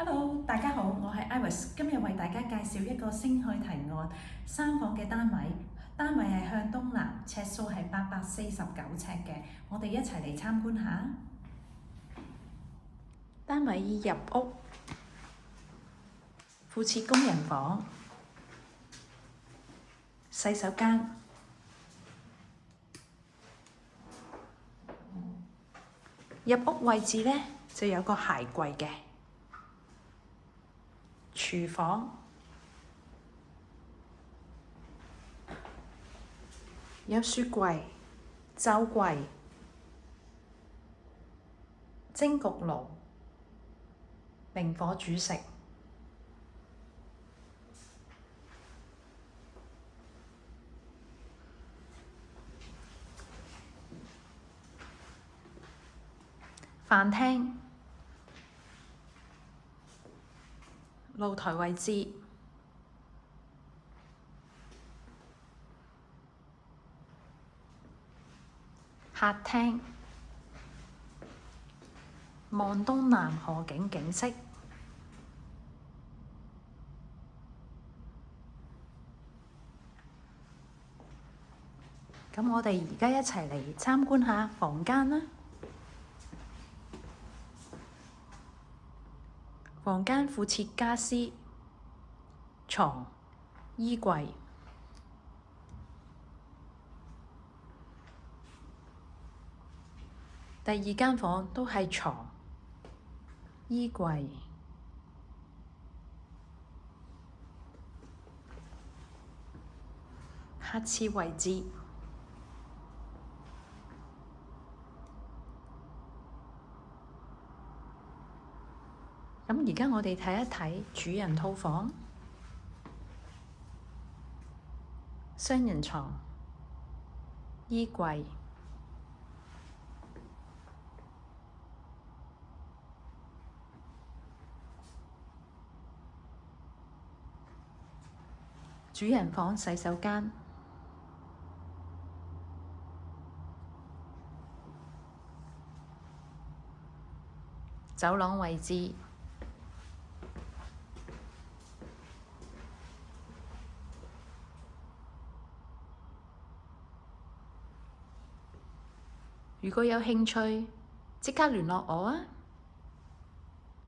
Hello，大家好，我係 Iris，今日為大家介紹一個升去提案3房嘅單位，單位係向東南，尺數係849尺嘅，我哋一齊嚟參觀下。單位入屋，附設工人房、洗手間、入屋位置呢，就有個鞋櫃嘅。廚房有雪櫃、酒櫃、蒸焗爐、明火煮食。飯廳、露台位置、客廳，望東南河景景色。咁我哋而家一齊嚟參觀下房間啦。房間附設家私、床、衣櫃。第二間房都係床、衣櫃、客廁位置。咁而家我哋睇一睇主人套房，雙人床、衣櫃、主人房洗手間、走廊位置。如果有興趣，即刻聯絡我啊！